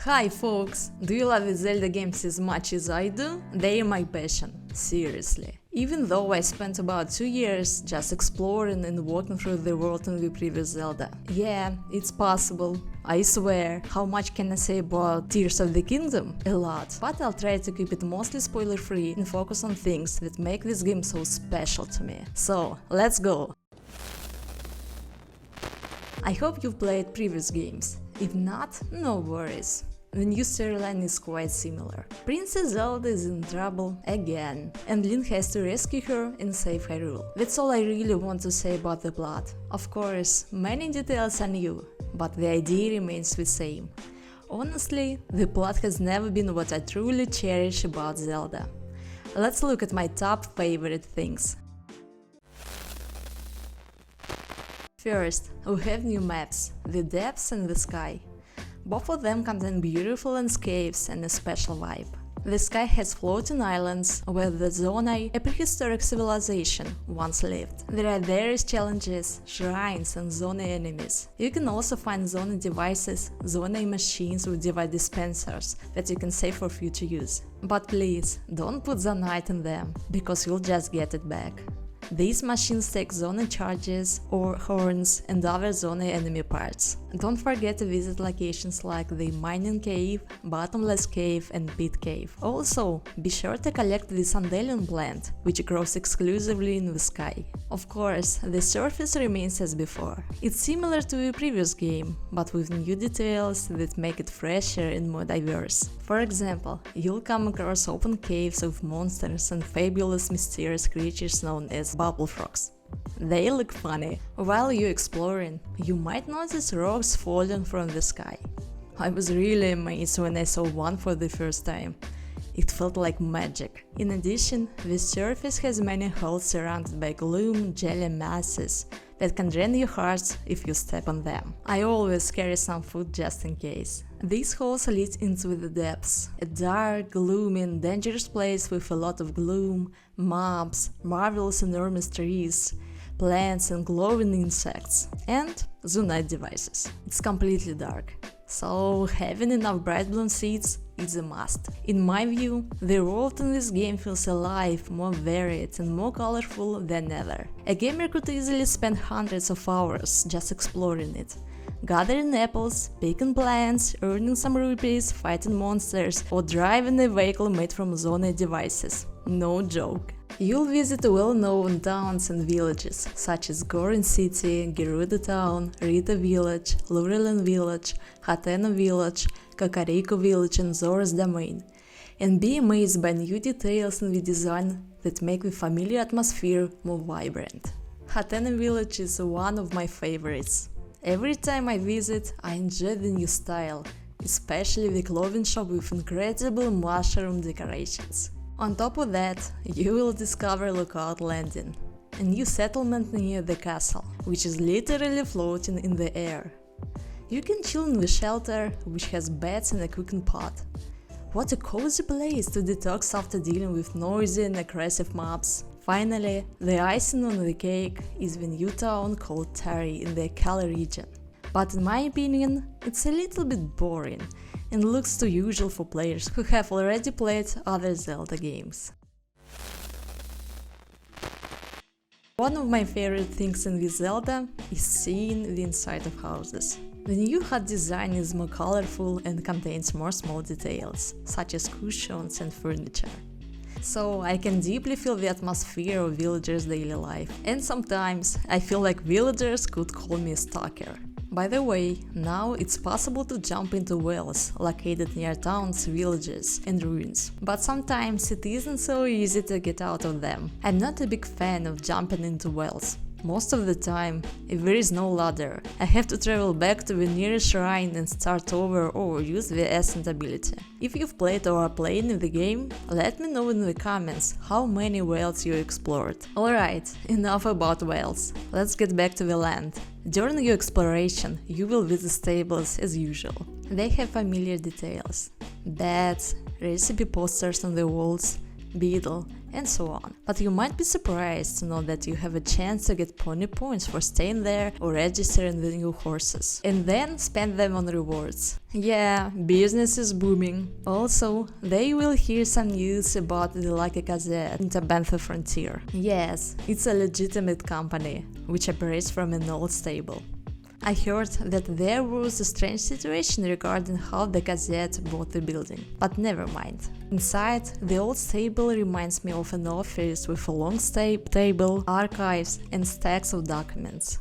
Hi folks! Do you love the Zelda games as much as I do? They are my passion, seriously. Even though I spent about 2 years just exploring and walking through the world in the previous Zelda. Yeah, it's possible. I swear. How much can I say about Tears of the Kingdom? A lot. But I'll try to keep it mostly spoiler free and focus on things that make this game so special to me. So, let's go! I hope you've played previous games. If not, no worries. The new storyline is quite similar. Princess Zelda is in trouble again, and Link has to rescue her and save Hyrule. That's all I really want to say about the plot. Of course, many details are new, but the idea remains the same. Honestly, the plot has never been what I truly cherish about Zelda. Let's look at my top favorite things. First, we have new maps, the depths and the sky. Both of them contain beautiful landscapes and a special vibe. The sky has floating islands, where the Zonai, a prehistoric civilization, once lived. There are various challenges, shrines and Zonai enemies. You can also find Zonai devices, Zonai machines with device dispensers that you can save for future use. But please, don't put Zonite in them, because you'll just get it back. These machines take Zonai charges or horns and other Zonai enemy parts. Don't forget to visit locations like the Mining Cave, Bottomless Cave and Pit Cave. Also, be sure to collect the Sandalian plant, which grows exclusively in the sky. Of course, the surface remains as before. It's similar to the previous game, but with new details that make it fresher and more diverse. For example, you'll come across open caves with monsters and fabulous mysterious creatures known as bubble frogs. They look funny. While you're exploring, you might notice rocks falling from the sky. I was really amazed when I saw one for the first time. It felt like magic. In addition, the surface has many holes surrounded by gloom, jelly masses that can drain your hearts if you step on them. I always carry some food just in case. These holes lead into the depths, a dark, gloomy and dangerous place with a lot of gloom, mobs, marvelous enormous trees, plants and glowing insects, and Zonite devices. It's completely dark, so having enough bright bloom seeds is a must. In my view, the world in this game feels alive, more varied and more colorful than ever. A gamer could easily spend hundreds of hours just exploring it, gathering apples, picking plants, earning some rupees, fighting monsters, or driving a vehicle made from Zonai devices. No joke. You'll visit well-known towns and villages, such as Gorin City, Gerudo Town, Rita Village, Lurelin Village, Hateno Village, Kakariko Village and Zora's Domain, and be amazed by new details in the design that make the familiar atmosphere more vibrant. Hateno Village is one of my favorites. Every time I visit, I enjoy the new style, especially the clothing shop with incredible mushroom decorations. On top of that, you will discover Lookout Landing, a new settlement near the castle, which is literally floating in the air. You can chill in the shelter, which has beds and a cooking pot. What a cozy place to detox after dealing with noisy and aggressive mobs. Finally, the icing on the cake is the new town called Tari in the Kala region. But in my opinion, it's a little bit boring and looks too usual for players who have already played other Zelda games. One of my favorite things in this Zelda is seeing the inside of houses. The new hut design is more colorful and contains more small details, such as cushions and furniture. So I can deeply feel the atmosphere of villagers' daily life, and sometimes I feel like villagers could call me a stalker. By the way, now it's possible to jump into wells located near towns, villages and ruins, but sometimes it isn't so easy to get out of them. I'm not a big fan of jumping into wells. Most of the time, if there is no ladder, I have to travel back to the nearest shrine and start over or use the Ascent ability. If you've played or are playing in the game, let me know in the comments how many wells you explored. Alright, enough about wells. Let's get back to the land. During your exploration, you will visit stables as usual. They have familiar details. Beds, recipe posters on the walls, beetle, and so on. But you might be surprised to know that you have a chance to get pony points for staying there or registering the new horses, and then spend them on rewards. Yeah, business is booming. Also, they will hear some news about the Lucky Gazette in Tabantha Frontier. Yes, it's a legitimate company, which operates from an old stable. I heard that there was a strange situation regarding how the Gazette bought the building, but never mind. Inside, the old stable reminds me of an office with a long table, archives, and stacks of documents.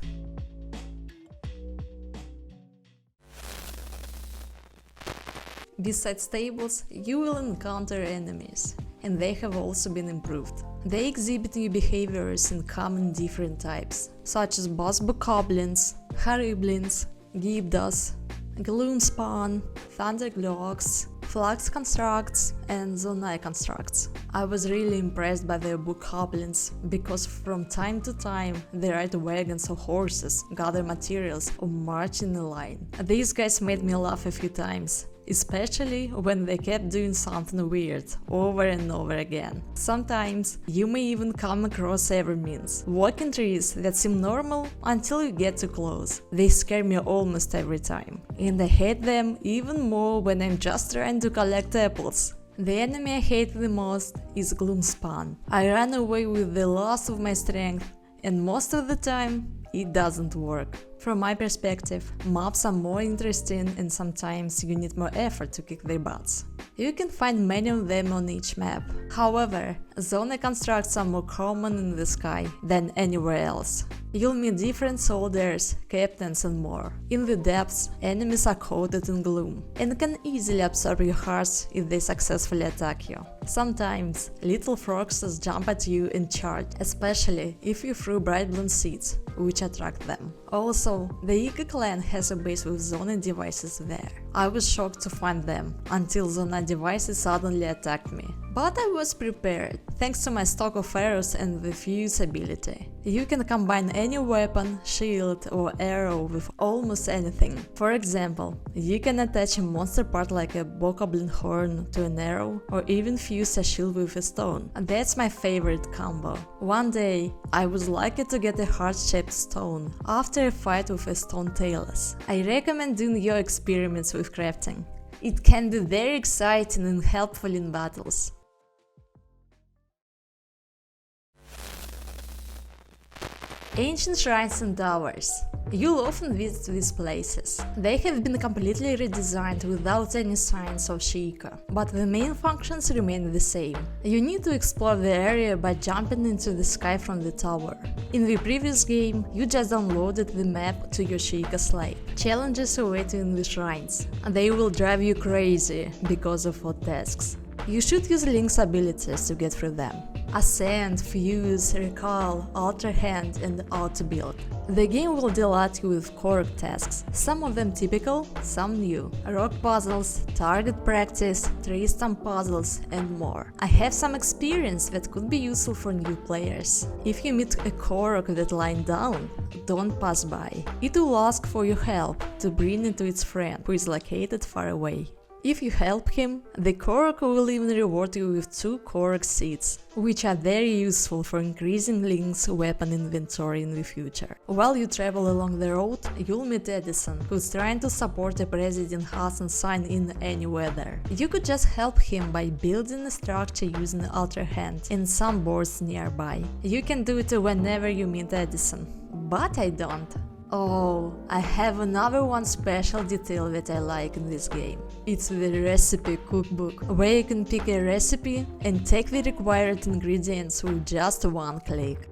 Besides tables, you will encounter enemies, and they have also been improved. They exhibit new behaviors in common different types, such as boss bokoblins, Hyrublins, Gibdas, Gloomspawn, Thunderglocks, Flux constructs, and Zonai constructs. I was really impressed by their bokoblins, because from time to time they ride wagons or horses, gather materials, or march in a line. These guys made me laugh a few times, especially when they kept doing something weird over and over again. Sometimes you may even come across Evermeans, walking trees that seem normal until you get too close. They scare me almost every time, and I hate them even more when I'm just trying to collect apples. The enemy I hate the most is Gloomspawn. I run away with the loss of my strength, and most of the time it doesn't work. From my perspective, mobs are more interesting and sometimes you need more effort to kick their butts. You can find many of them on each map. However, zone constructs are more common in the sky than anywhere else. You'll meet different soldiers, captains and more. In the depths, enemies are coated in gloom and can easily absorb your hearts if they successfully attack you. Sometimes, little frogs just jump at you and charge, especially if you throw bright bloom seeds, which attract them. Also, the Iga clan has a base with Zona devices there. I was shocked to find them, until Zona devices suddenly attacked me. But I was prepared, thanks to my stock of arrows and the fuse ability. You can combine any weapon, shield or arrow with almost anything. For example, you can attach a monster part like a bokoblin horn to an arrow, or even fuse a shield with a stone. That's my favorite combo. One day, I was lucky to get a heart-shaped stone after a fight with a stone tailors. I recommend doing your experiments with crafting. It can be very exciting and helpful in battles. Ancient shrines and towers. You'll often visit these places. They have been completely redesigned without any signs of Sheikah, but the main functions remain the same. You need to explore the area by jumping into the sky from the tower. In the previous game, you just downloaded the map to your Sheikah slate. Challenges await you in the shrines. They will drive you crazy because of odd tasks. You should use Link's abilities to get through them. Ascend, Fuse, Recall, Alter Hand and Auto Build. The game will deal at you with Korok tasks, some of them typical, some new. Rock puzzles, target practice, tree stump puzzles and more. I have some experience that could be useful for new players. If you meet a Korok that lying down, don't pass by. It will ask for your help to bring it to its friend, who is located far away. If you help him, the Korok will even reward you with 2 Korok seeds, which are very useful for increasing Link's weapon inventory in the future. While you travel along the road, you'll meet Edison, who's trying to support a President Hassan sign in any weather. You could just help him by building a structure using Alter Hand and some boards nearby. You can do it whenever you meet Edison, but I don't. Oh, I have another one special detail that I like in this game. It's the recipe cookbook, where you can pick a recipe and take the required ingredients with just one click.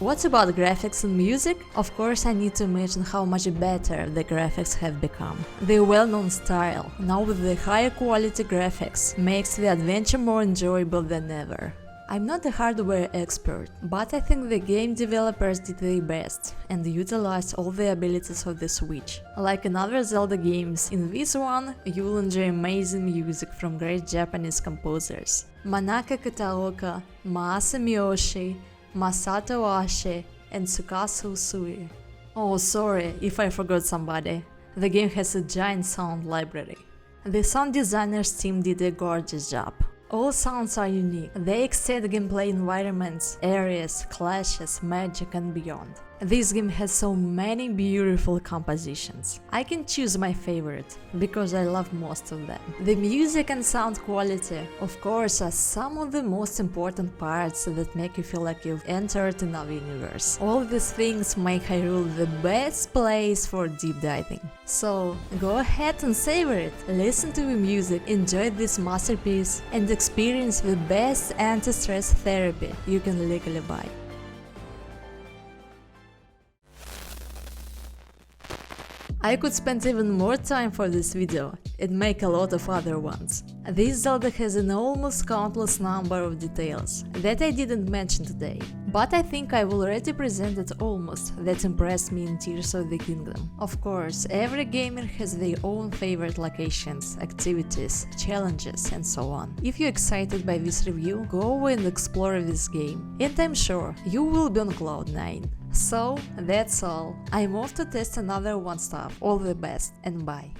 What about graphics and music? Of course, I need to mention how much better the graphics have become. The well-known style, now with the higher quality graphics, makes the adventure more enjoyable than ever. I'm not a hardware expert, but I think the game developers did their best and utilized all the abilities of the Switch. Like in other Zelda games, in this one you'll enjoy amazing music from great Japanese composers. Manaka Kataoka, Maasa Miyoshi, Masato Ashe and Tsukasa Usui. Oh, sorry if I forgot somebody. The game has a giant sound library. The sound designers team did a gorgeous job. All sounds are unique, they excite gameplay environments, areas, clashes, magic and beyond. This game has so many beautiful compositions. I can choose my favorite, because I love most of them. The music and sound quality, of course, are some of the most important parts that make you feel like you've entered another universe. All these things make Hyrule the best place for deep diving. So, go ahead and savor it, listen to the music, enjoy this masterpiece, and experience the best anti-stress therapy you can legally buy. I could spend even more time for this video and make a lot of other ones. This Zelda has an almost countless number of details that I didn't mention today, but I think I've already presented almost that impressed me in Tears of the Kingdom. Of course, every gamer has their own favorite locations, activities, challenges and so on. If you're excited by this review, go away and explore this game, and I'm sure you will be on cloud 9. So, that's all. I'm off to test another one stuff. All the best and bye.